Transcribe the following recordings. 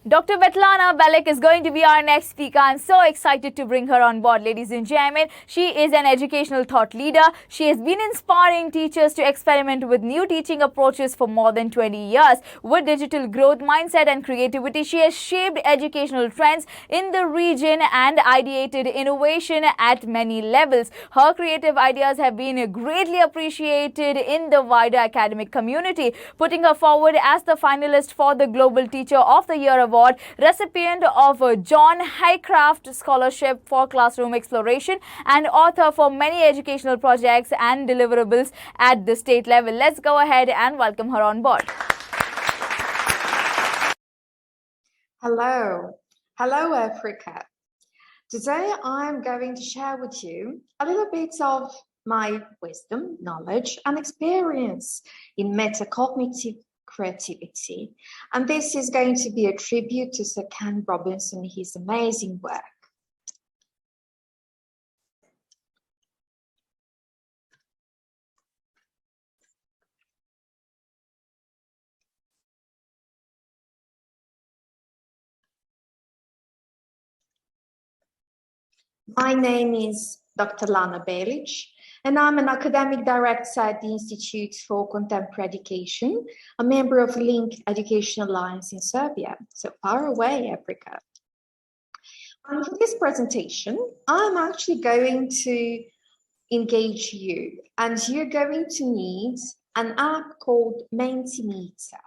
Dr. Svetlana Belic is going to be our next speaker. I'm so excited to bring her on board, ladies and gentlemen. She is an educational thought leader. She has been inspiring teachers to experiment with new teaching approaches for more than 20 years. With digital growth mindset and creativity, she has shaped educational trends in the region and ideated innovation at many levels. Her creative ideas have been greatly appreciated in the wider academic community, putting her forward as the finalist for the Global Teacher of the Year Award, recipient of John Highcraft Scholarship for Classroom Exploration, and author for many educational projects and deliverables at the state level. Let's go ahead and welcome her on board. Hello. Hello, Africa. Today I'm going to share with you a little bit of my wisdom, knowledge, and experience in metacognitive creativity. And this is going to be a tribute to Sir Ken Robinson and his amazing work. My name is Dr. Lana Belic, and I'm an academic director at the Institute for Contemporary Education, a member of Link Education Alliance in Serbia, so far away, Africa. And for this presentation, I'm actually going to engage you, and you're going to need an app called Mentimeter.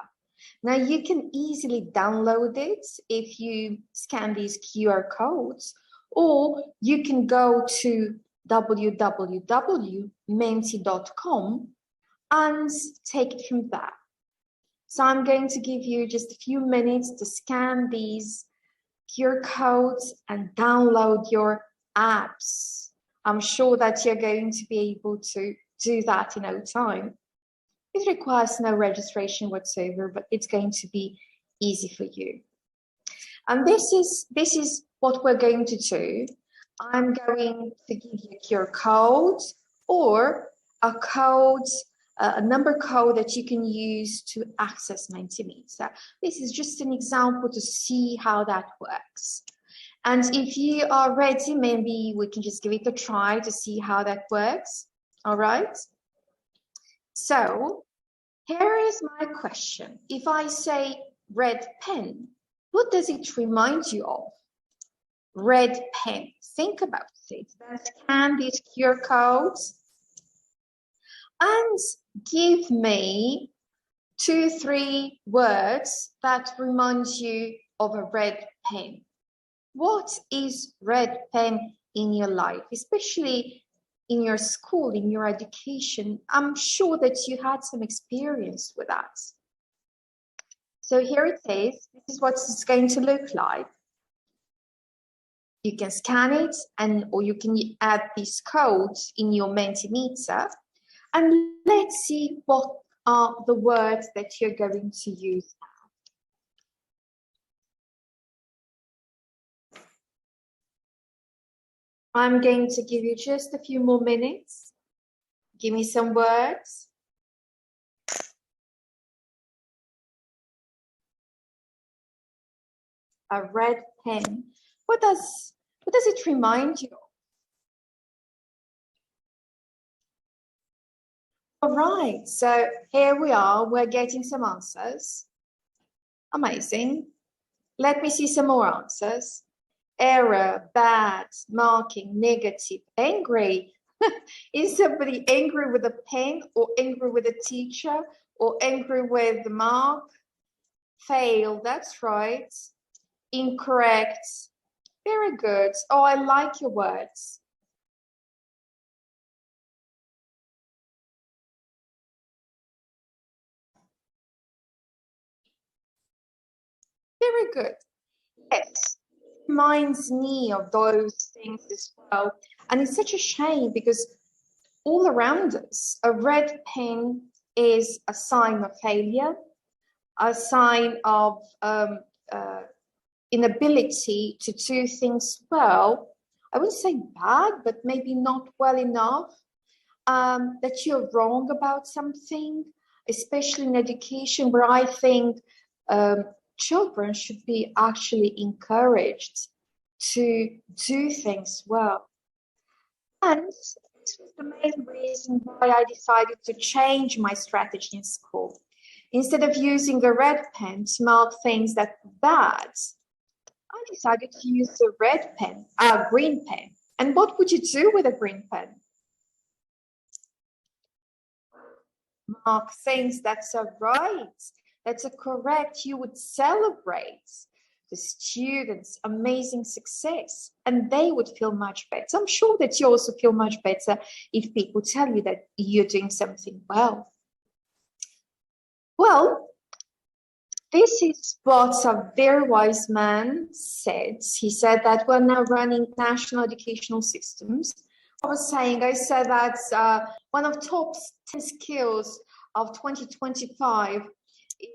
Now, you can easily download it if you scan these QR codes, or you can go to www.menti.com and take it from there. So I'm going to give you just a few minutes to scan these QR codes and download your apps. I'm sure that you're going to be able to do that in no time. It requires no registration whatsoever, but it's going to be easy for you. And this is what we're going to do. I'm going to give you a QR code or a code, a number code that you can use to access Mentimeter. This is just an example to see how that works. And if you are ready, maybe we can just give it a try to see how that works. All right. So here is my question. If I say red pen, what does it remind you of? Red pen. Think about it. Then scan these QR codes and give me 2-3 words that remind you of a red pen. What is red pen in your life, especially in your school, in your education? I'm sure that you had some experience with that. So here it is. This is what it's going to look like. You can scan it, or you can add these codes in your Mentimeter, and let's see what are the words that you're going to use now. I'm going to give you just a few more minutes. Give me some words. A red pen. What does it remind you of? All right, so here we are. We're getting some answers. Amazing. Let me see some more answers. Error, bad, marking, negative, angry. Is somebody angry with a pen, or angry with a teacher, or angry with the mark? Fail, that's right. Incorrect. Very good. Oh, I like your words. Very good. Yes, it reminds me of those things as well. And it's such a shame because all around us, a red pen is a sign of failure, a sign of inability to do things well. I wouldn't say bad, but maybe not well enough, that you're wrong about something, especially in education, where I think children should be actually encouraged to do things well. And this was the main reason why I decided to change my strategy in school. Instead of using the red pen to mark things that were bad, I decided to use the green pen. And what would you do with a green pen? Mark things that are right, that are correct. You would celebrate the students' amazing success, and they would feel much better. I'm sure that you also feel much better if people tell you that you're doing something well. Well, this is what a very wise man said. He said that we're now running national educational systems. I said that one of top 10 skills of 2025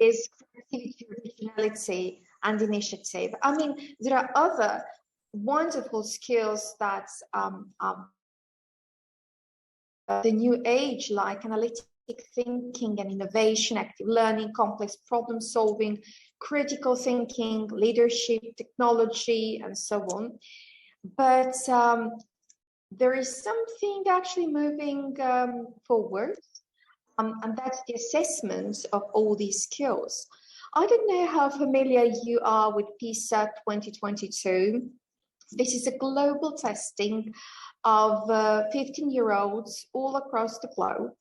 is creativity, originality, and initiative. I mean, there are other wonderful skills that the new age, like analytic thinking and innovation, active learning, complex problem solving, critical thinking, leadership, technology, and so on. But there is something actually moving forward, and that's the assessment of all these skills. I don't know how familiar you are with PISA 2022. This is a global testing of 15-year-olds all across the globe.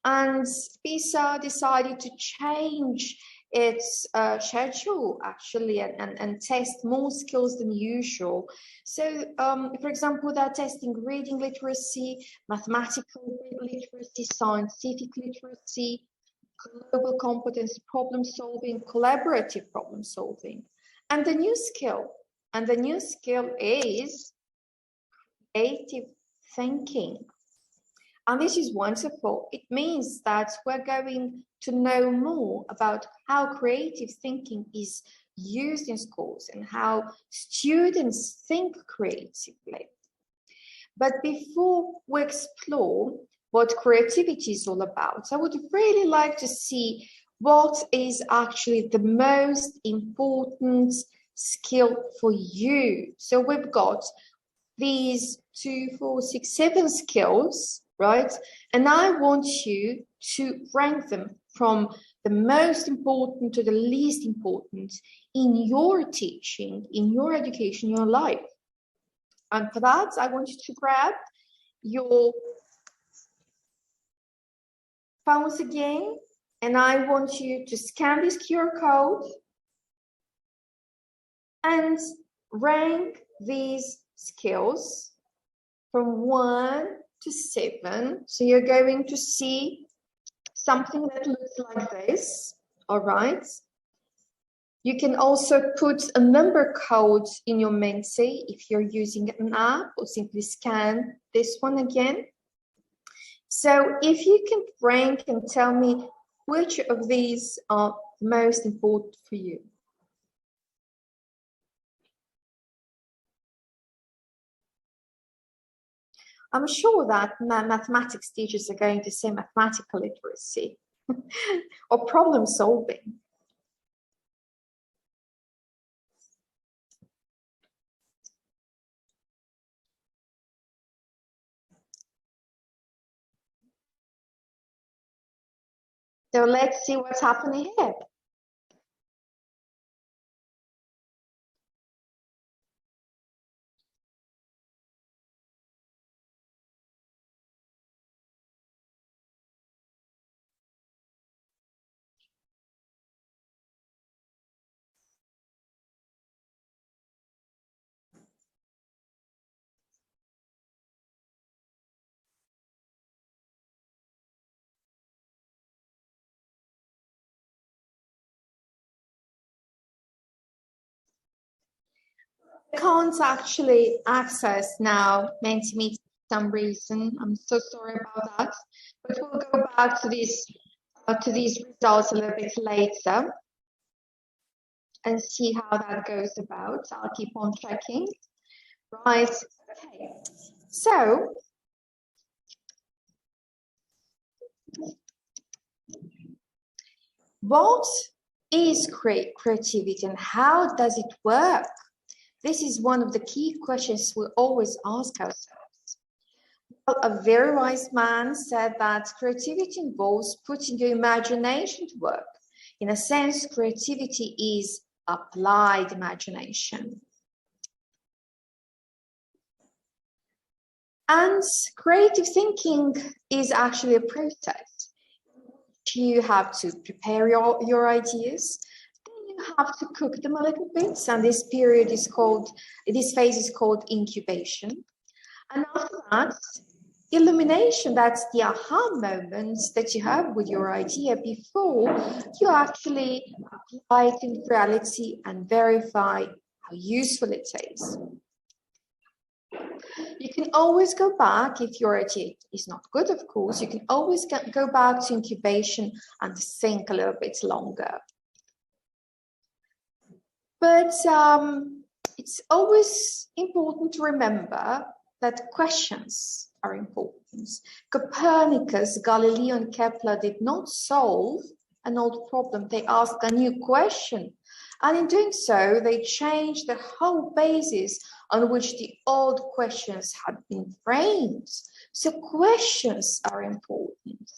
And PISA decided to change its schedule, actually, and test more skills than usual. So, for example, they're testing reading literacy, mathematical literacy, scientific literacy, global competence, problem solving, collaborative problem solving, and the new skill is creative thinking. And this is wonderful. It means that we're going to know more about how creative thinking is used in schools and how students think creatively. But before we explore what creativity is all about, I would really like to see what is actually the most important skill for you. So we've got these 2, 4, 6, 7 skills, right? And I want you to rank them from the most important to the least important in your teaching, in your education, in your life. And for that, I want you to grab your phones again, and I want you to scan this QR code and rank these skills from 1 to 7. So you're going to see something that looks like this, all right? You can also put a number code in your Menti if you're using an app, or simply scan this one again. So if you can rank and tell me which of these are most important for you. I'm sure that mathematics teachers are going to say mathematical literacy or problem solving. So let's see what's happening here. I can't actually access now Mentimeter for some reason. I'm so sorry about that. But we'll go back to these results a little bit later and see how that goes about. I'll keep on checking. Right. Okay. So what is creativity and how does it work? This is one of the key questions we always ask ourselves. Well, a very wise man said that creativity involves putting your imagination to work. In a sense, creativity is applied imagination. And creative thinking is actually a process. You have to prepare your ideas, then you have to cook them a little bit, and this phase is called incubation. And after that, illumination, that's the aha moments that you have with your idea before you actually apply it in reality and verify how useful it is. You can always go back if your idea is not good, of course. You can always go back to incubation and think a little bit longer. But it's always important to remember that questions are important. Copernicus, Galileo, and Kepler did not solve an old problem. They asked a new question. And in doing so, they changed the whole basis on which the old questions had been framed. So questions are important.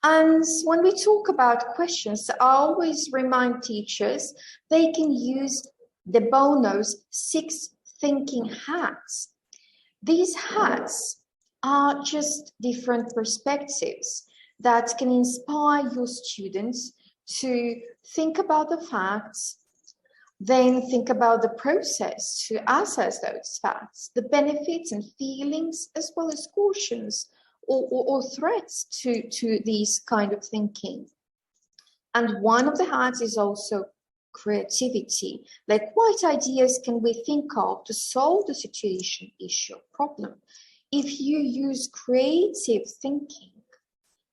And when we talk about questions, I always remind teachers they can use de Bono's 6 thinking hats. These hats are just different perspectives that can inspire your students to think about the facts, then think about the process to assess those facts, the benefits and feelings, as well as cautions or threats to these kind of thinking. And one of the hats is also creativity. Like, what ideas can we think of to solve the situation, issue, or problem? If you use creative thinking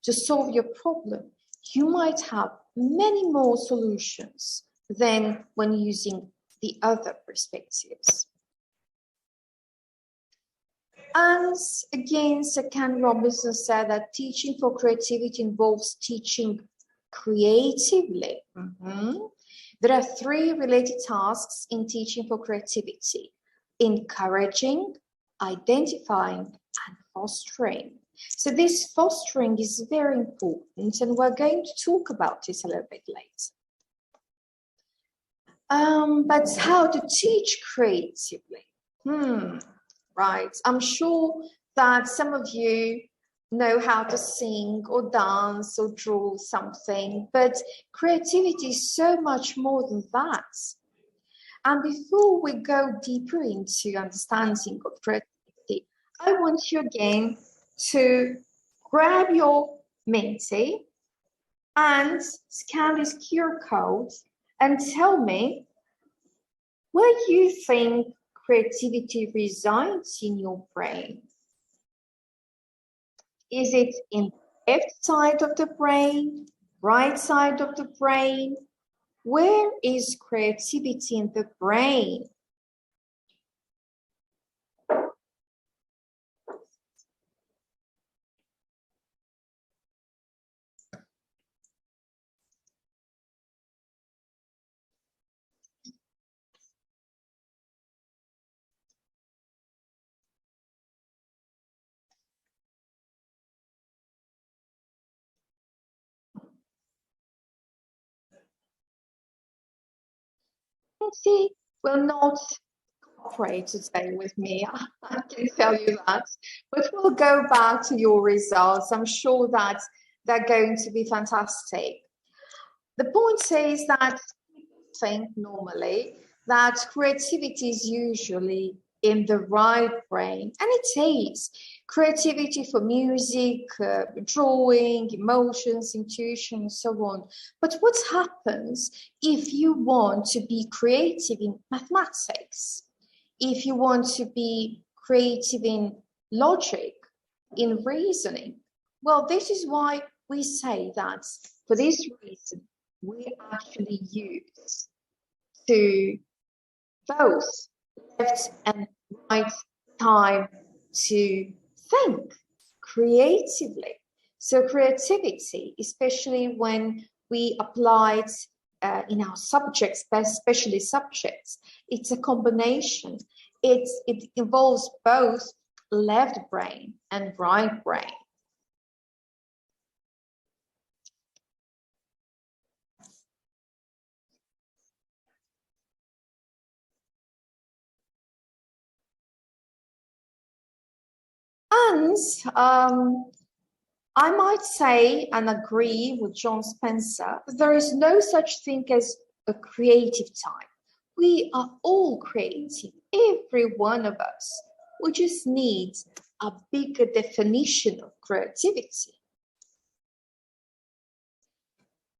to solve your problem, you might have many more solutions than when using the other perspectives. And again, Sir Ken Robinson said that teaching for creativity involves teaching creatively. There are 3 related tasks in teaching for creativity: encouraging, identifying, and fostering. So this fostering is very important, and we're going to talk about this a little bit later. But how to teach creatively? Right, I'm sure that some of you know how to sing or dance or draw something, but creativity is so much more than that. And before we go deeper into understanding of creativity, I want you again to grab your Minty and scan this QR code and tell me where you think creativity resides in your brain. Is it in the left side of the brain, right side of the brain? Where is creativity in the brain? Minty will not cooperate today with me, I can tell you that. But we'll go back to your results. I'm sure that they're going to be fantastic. The point is that people think normally that creativity is usually in the right brain, and it is. Creativity for music, drawing, emotions, intuition, and so on. But what happens if you want to be creative in mathematics? If you want to be creative in logic, in reasoning? Well, this is why we say that for this reason, we actually use to both left and right time to think creatively. So creativity, especially when we apply it in our subjects, especially subjects, it's a combination. It involves both left brain and right brain. And I might say and agree with John Spencer, there is no such thing as a creative type. We are all creative, every one of us. We just need a bigger definition of creativity.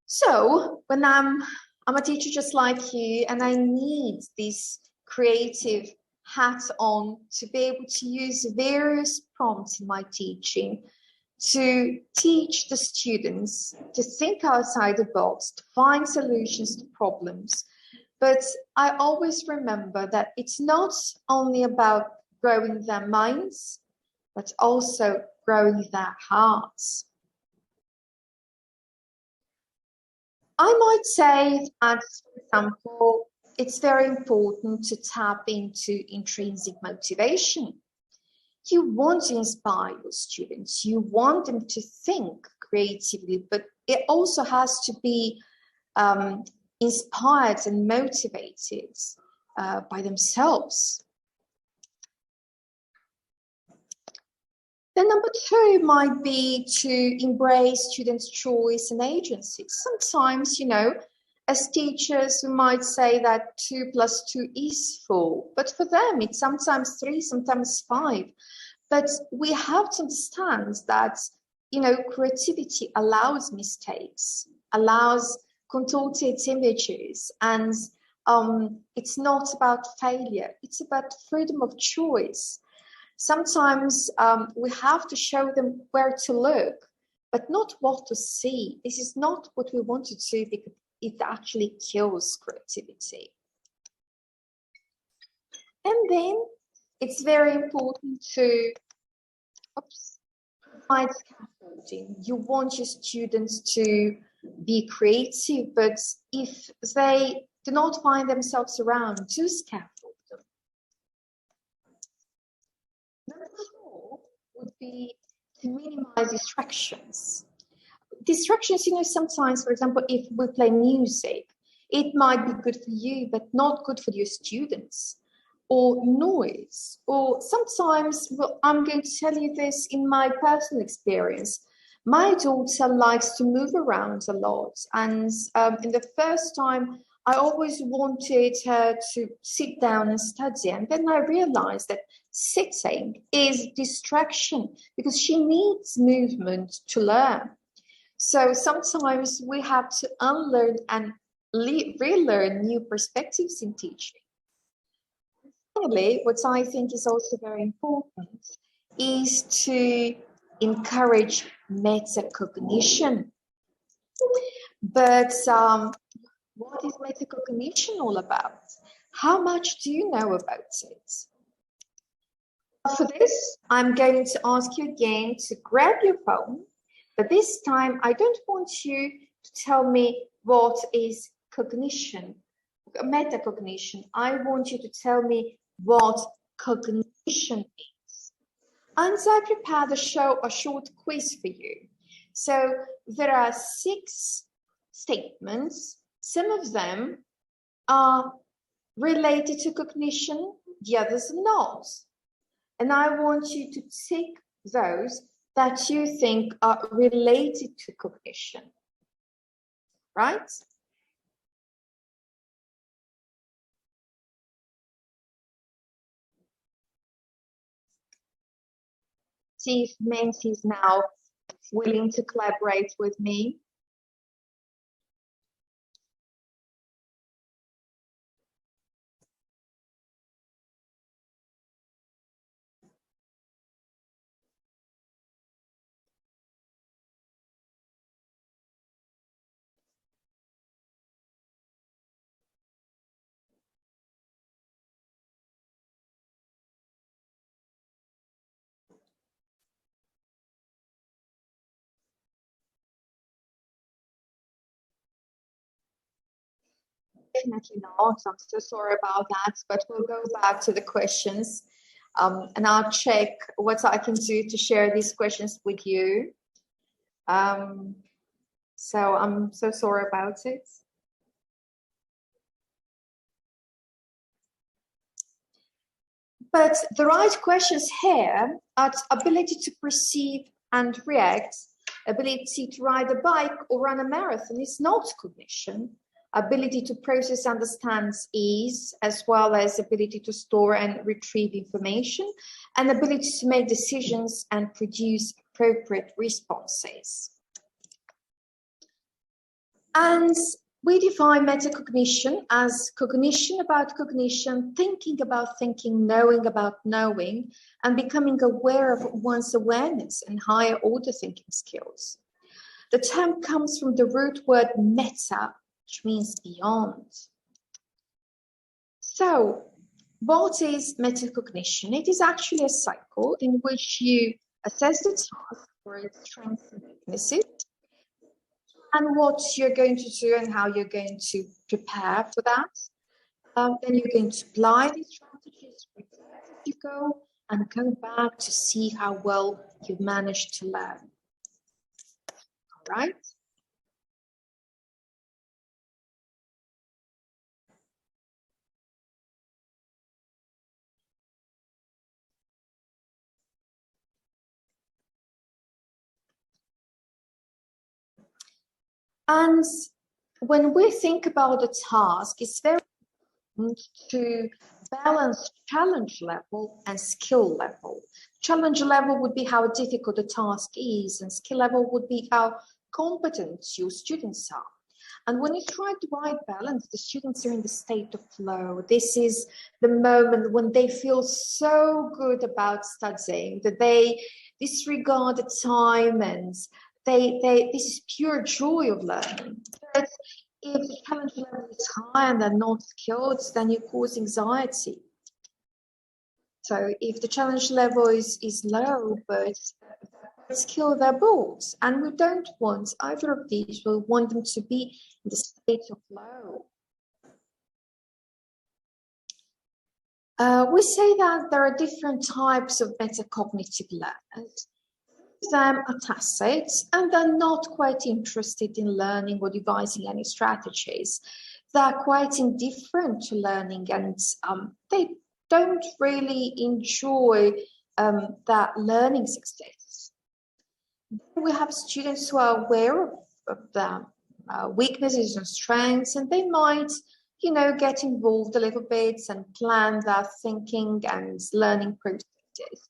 So when I'm a teacher just like you, and I need this creative hat on to be able to use various prompts in my teaching to teach the students to think outside the box, to find solutions to problems. But I always remember that it's not only about growing their minds, but also growing their hearts. I might say that, for example, it's very important to tap into intrinsic motivation. You want to inspire your students, you want them to think creatively, but it also has to be inspired and motivated by themselves. Then number two might be to embrace students' choice and agency. Sometimes, as teachers, we might say that 2 + 2 is 4, but for them, it's sometimes 3, sometimes 5. But we have to understand that, creativity allows mistakes, allows contorted images, and it's not about failure, it's about freedom of choice. Sometimes we have to show them where to look, but not what to see. This is not what we want to do because it actually kills creativity. And then it's very important to provide scaffolding. You want your students to be creative, but if they do not find themselves around, to scaffold them. Number 4 would be to minimize distractions. Distractions, sometimes, for example, if we play music, it might be good for you, but not good for your students. Or noise, or sometimes, well, I'm going to tell you this in my personal experience. My daughter likes to move around a lot, and in the first time, I always wanted her to sit down and study, and then I realized that sitting is distraction because she needs movement to learn. So sometimes we have to unlearn and relearn new perspectives in teaching. Finally, what I think is also very important is to encourage metacognition. But what is metacognition all about? How much do you know about it? For this, I'm going to ask you again to grab your phone, but this time I don't want you to tell me what is cognition, metacognition. I want you to tell me what cognition is. And I prepared a short quiz for you. So there are 6 statements. Some of them are related to cognition, the others are not. And I want you to tick those that you think are related to cognition, right? See if Nancy is now willing to collaborate with me. Definitely not. I'm so sorry about that, but we'll go back to the questions and I'll check what I can do to share these questions with you. So I'm so sorry about it. But the right questions here are ability to perceive and react, ability to ride a bike or run a marathon is not cognition. Ability to process, understand is, as well as ability to store and retrieve information, and ability to make decisions and produce appropriate responses. And we define metacognition as cognition about cognition, thinking about thinking, knowing about knowing, and becoming aware of one's awareness and higher order thinking skills. The term comes from the root word meta, which means beyond. So, what is metacognition? It is actually a cycle in which you assess the task for its strengths and weaknesses, and what you're going to do and how you're going to prepare for that. Then you're going to apply these strategies as you go and go back to see how well you've managed to learn. All right. And when we think about a task, it's very important to balance challenge level and skill level. Challenge level would be how difficult the task is, and skill level would be how competent your students are. And when you strike the right balance, the students are in the state of flow. This is the moment when they feel so good about studying that they disregard the time, and this is pure joy of learning. But if the challenge level is high and they're not skilled, then you cause anxiety. So if the challenge level is low, but skill, they're bored. And we don't want either of these. We want them to be in the state of flow. We say that there are different types of metacognitive learners. Some are tacit and they're not quite interested in learning or devising any strategies. They're quite indifferent to learning, and they don't really enjoy that learning success. Then we have students who are aware of their weaknesses and strengths, and they might, get involved a little bit and plan their thinking and learning processes.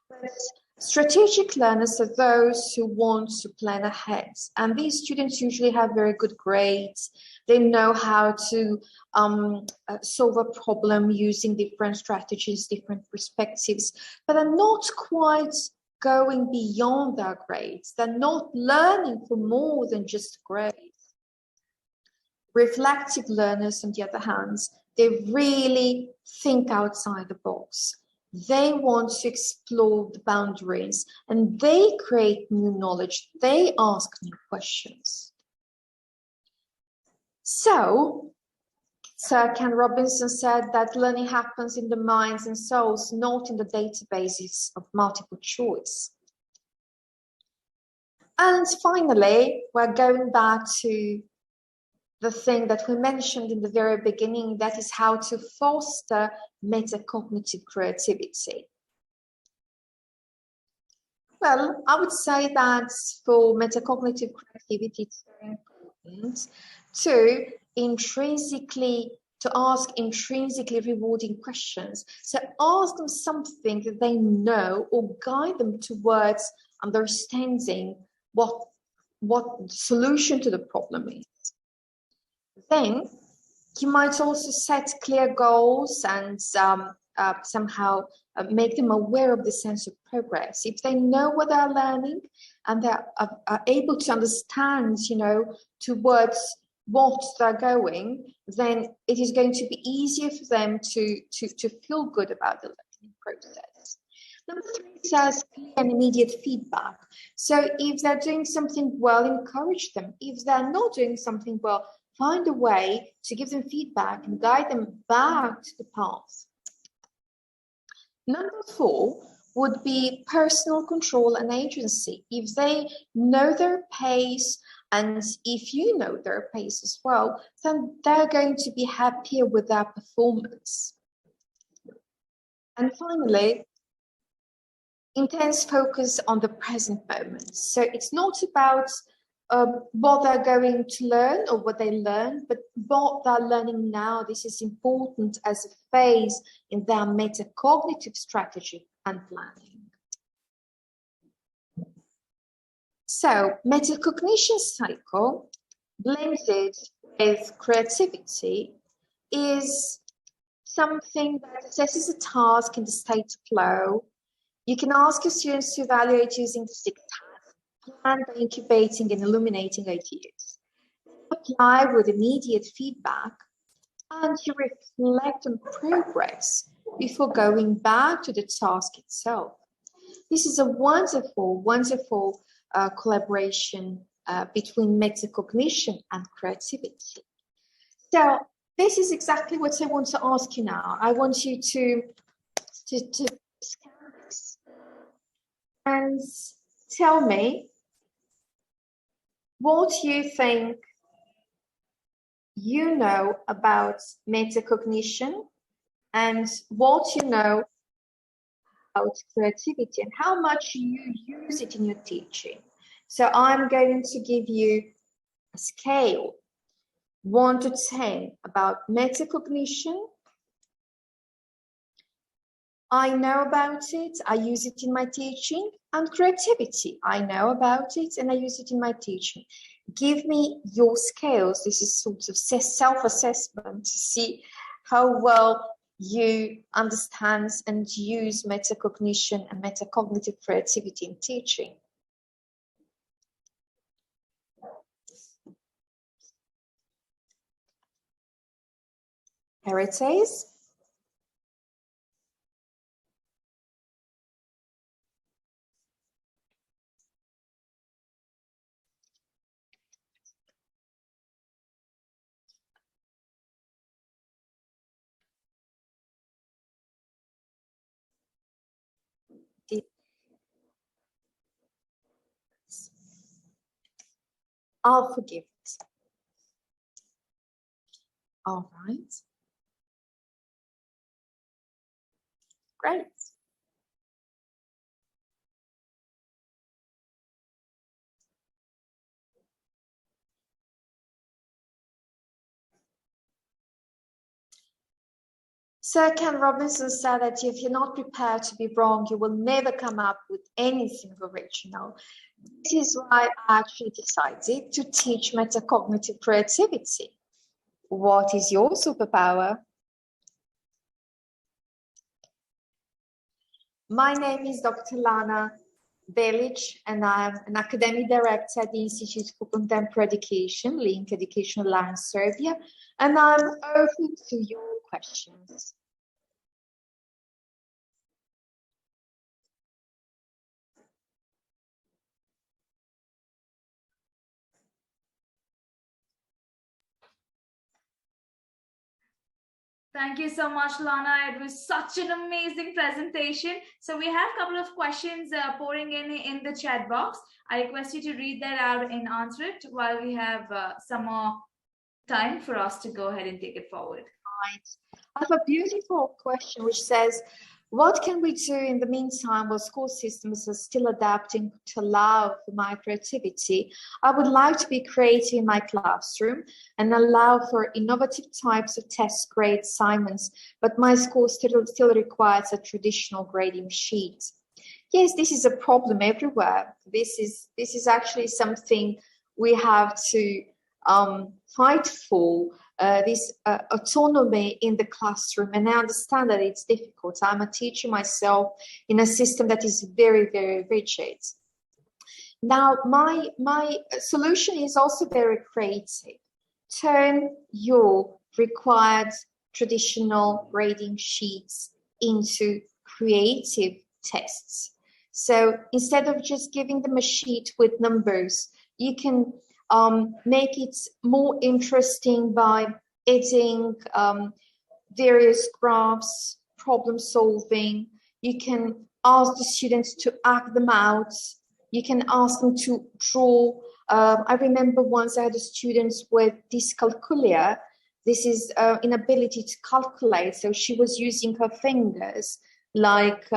But strategic learners are those who want to plan ahead, and these students usually have very good grades. They know how to solve a problem using different strategies, different perspectives, but are not quite going beyond their grades. They're not learning for more than just grades. Reflective learners, on the other hand, they really think outside the box. They want to explore the boundaries, and they create new knowledge. They ask new questions. So, Sir Ken Robinson said that learning happens in the minds and souls, not in the databases of multiple choice. And finally, we're going back to the thing that we mentioned in the very beginning, that is how to foster metacognitive creativity. Well, I would say that for metacognitive creativity, it's very important to ask intrinsically rewarding questions. So ask them something that they know, or guide them towards understanding what the solution to the problem is. Then you might also set clear goals and somehow make them aware of the sense of progress. If they know what they're learning and they're able to understand, towards what they're going, then it is going to be easier for them to feel good about the learning process. Number 3 says clear and immediate feedback. So if they're doing something well, encourage them. If they're not doing something well, find a way to give them feedback and guide them back to the path. Number 4 would be personal control and agency. If they know their pace, and if you know their pace as well, then they're going to be happier with their performance. And finally, intense focus on the present moment. So it's not about what they're going to learn or what they learn, but what they're learning now. This is important as a phase in their metacognitive strategy and planning. So metacognition cycle blended with creativity is something that assesses a task in the state flow. You can ask your students to evaluate using the 6 tasks, plan by incubating and illuminating ideas. Apply with immediate feedback, and you reflect on progress before going back to the task itself. This is a wonderful, wonderful collaboration between metacognition and creativity. So this is exactly what I want to ask you now. I want you to scan this and tell me what you think you know about metacognition and what you know about creativity and how much you use it in your teaching. So I'm going to give you a scale 1 to 10 about metacognition. I know about it, I use it in my teaching, and creativity. I know about it and I use it in my teaching. Give me your scales. This is sort of self-assessment to see how well you understand and use metacognition and metacognitive creativity in teaching. Here it is. I'll forgive it. All right. Great. Sir Ken Robinson said that if you're not prepared to be wrong, you will never come up with anything original. This is why I actually decided to teach metacognitive creativity. What is your superpower? My name is Dr. Lana Belic, and I'm an academic director at the Institute for Contemporary Education, Link Education Alliance Serbia, and I'm open to your questions. Thank you so much, Lana. It was such an amazing presentation. So we have a couple of questions pouring in the chat box. I request you to read that out and answer it while we have some more time for us to go ahead and take it forward. Right. I have a beautiful question which says, what can we do in the meantime while school systems are still adapting to allow for my creativity? I would like to be creative in my classroom and allow for innovative types of test grade assignments, but my school still requires a traditional grading sheet. Yes, this is a problem everywhere. This is actually something we have to fight for. This autonomy in the classroom, and I understand that it's difficult. I'm a teacher myself in a system that is very, very rigid. Now, my solution is also very creative. Turn your required traditional grading sheets into creative tests. So instead of just giving them a sheet with numbers, you can make it more interesting by adding various graphs, problem solving. You can ask the students to act them out. You can ask them to draw. I remember once I had a student with dyscalculia. This is inability to calculate. So she was using her fingers like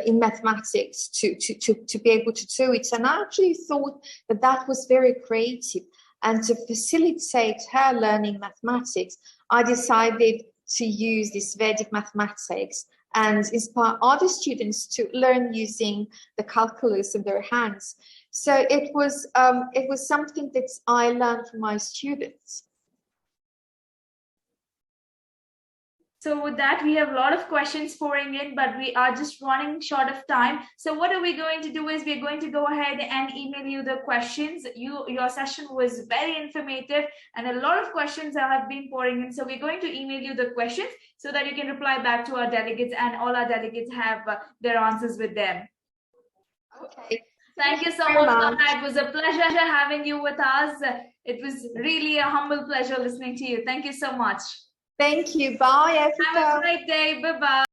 in mathematics to be able to do it. And I actually thought that that was very creative. And to facilitate her learning mathematics, I decided to use this Vedic mathematics and inspire other students to learn using the calculus in their hands. So it was something that I learned from my students. So with that, we have a lot of questions pouring in, but we are just running short of time. So what are we going to do is we're going to go ahead and email you the questions. Your session was very informative and a lot of questions have been pouring in. So we're going to email you the questions so that you can reply back to our delegates, and all our delegates have their answers with them. Okay. Thank you so much, Donna. It was a pleasure having you with us. It was really a humble pleasure listening to you. Thank you so much. Thank you. Bye, everybody. Have a great day. Bye-bye.